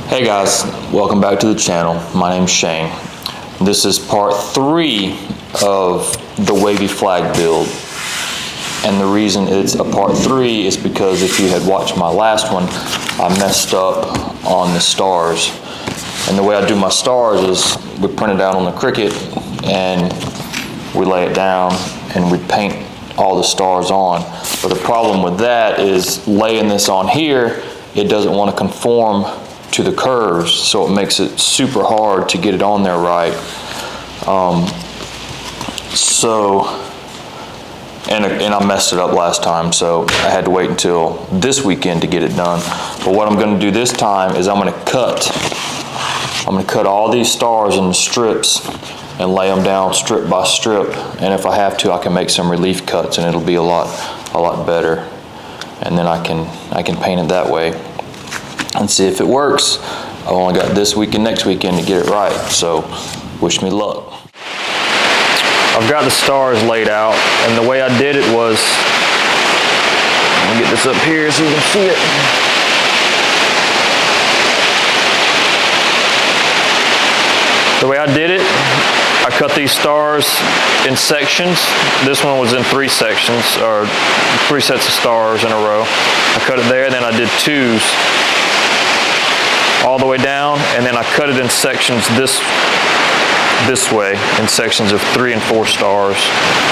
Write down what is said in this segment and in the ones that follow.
Hey guys, welcome back to the channel. My name's Shane. This is part 3 of the wavy flag build. And the reason it's a part 3 is because if you had watched my last one, I messed up on the stars. And the way I do my stars is we print it out on the Cricut and we lay it down and we paint all the stars on. But the problem with that is laying this on here, it doesn't want to conform to the curves, so it makes it super hard to get it on there right. And I messed it up last time, so I had to wait until this weekend to get it done. But what I'm going to do this time is I'm going to cut all these stars into strips and lay them down strip by strip. And if I have to, I can make some relief cuts, and it'll be a lot better. And then I can paint it that way and see if it works. I've only got this week and next weekend to get it right, so wish me luck. I've got the stars laid out, and the way I did it was, let me get this up here so you can see it. The way I did it, I cut these stars in sections. This one was in 3 sections, or 3 sets of stars in a row. I cut it there, and then I did 2s all the way down, and then I cut it in sections this way, in sections of 3 and 4 stars.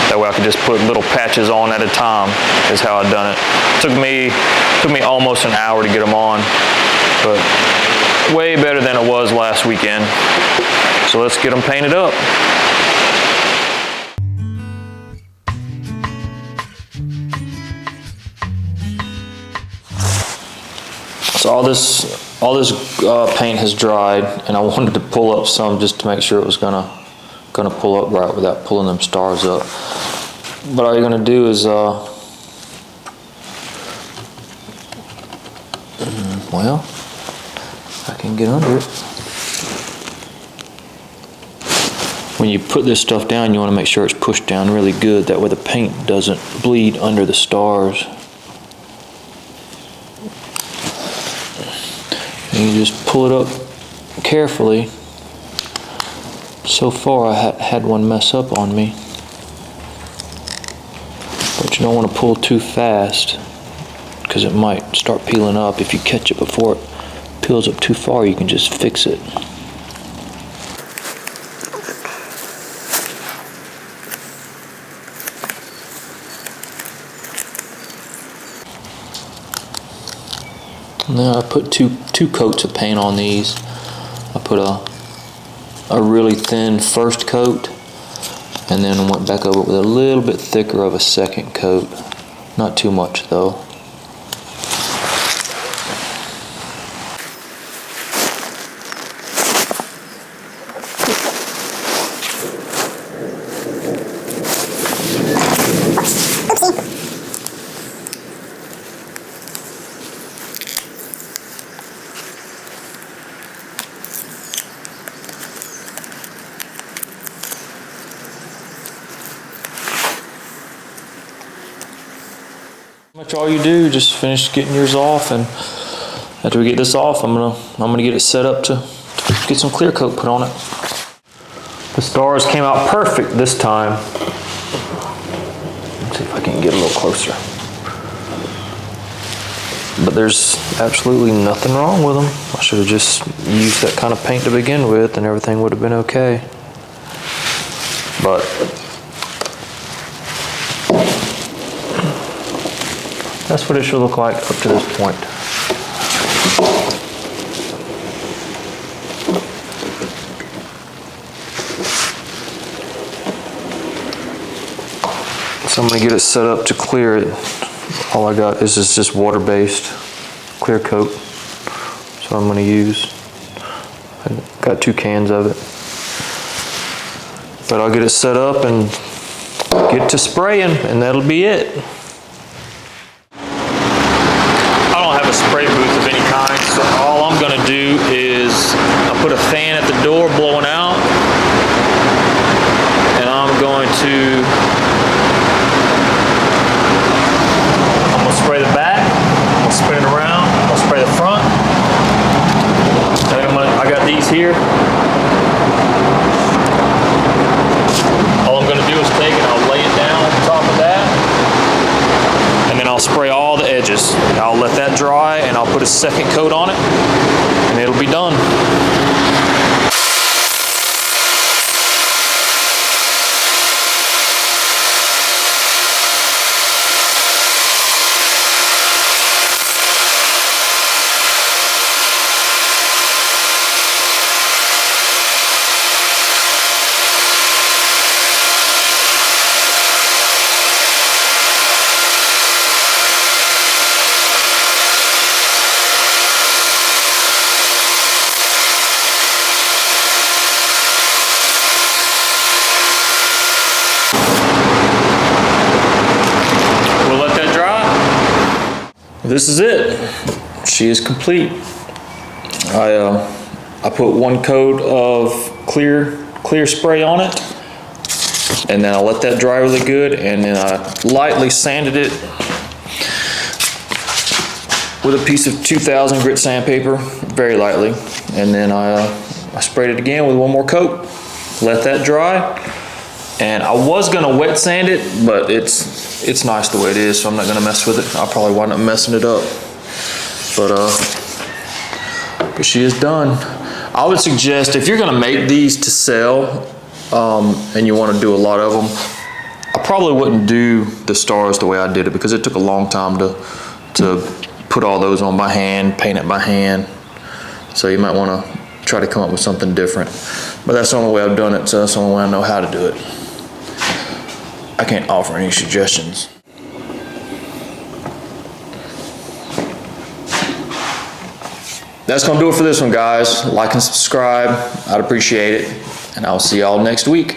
That way I could just put little patches on at a time, is how I've done it. Took me almost an hour to get them on, but way better than it was last weekend. So let's get them painted up. So all this paint has dried, and I wanted to pull up some just to make sure it was gonna pull up right without pulling them stars up. But all you're gonna do is, well, I can get under it. When you put this stuff down, you want to make sure it's pushed down really good. That way the paint doesn't bleed under the stars. And you just pull it up carefully. So far I had one mess up on me. But you don't want to pull too fast, because it might start peeling up. If you catch it before it peels up too far, you can just fix it. Now I put two coats of paint on these. I put a really thin first coat, and then went back over with a little bit thicker of a second coat. Not too much though. Much all you do, just finish getting yours off, and after we get this off, I'm gonna get it set up to get some clear coat put on it. The stars came out perfect this time. Let's see if I can get a little closer. But there's absolutely nothing wrong with them. I should have just used that kind of paint to begin with, and everything would have been okay. But that's what it should look like up to this point. So I'm going to get it set up to clear it. All I got is just water-based clear coat. So I'm going to use. I've got 2 cans of it. But I'll get it set up and get to spraying, and that'll be it. Spray booth of any kind, so all I'm going to do is I put a fan at the door blowing out, and I'm going to spray the back, I'm going to spin it around, I'll spray the front, here. All I'm gonna do is take it, I'll lay it down on top of that, and then I'll spray all the edges. I'll let that dry, and I'll put a second coat on it, and it'll be done. This is it. She is complete. I put one coat of clear spray on it, and then I let that dry really good, and then I lightly sanded it with a piece of 2000 grit sandpaper, very lightly, and then I sprayed it again with one more coat. Let that dry, and I was gonna wet sand it, but it's nice the way it is, so I'm not gonna mess with it. I'll probably wind up messing it up. But she is done. I would suggest if you're gonna make these to sell, and you wanna do a lot of them, I probably wouldn't do the stars the way I did it, because it took a long time to put all those on by hand, paint it by hand. So you might wanna try to come up with something different. But that's the only way I've done it, so that's the only way I know how to do it. I can't offer any suggestions. That's gonna do it for this one, guys. Like and subscribe, I'd appreciate it. And I'll see y'all next week.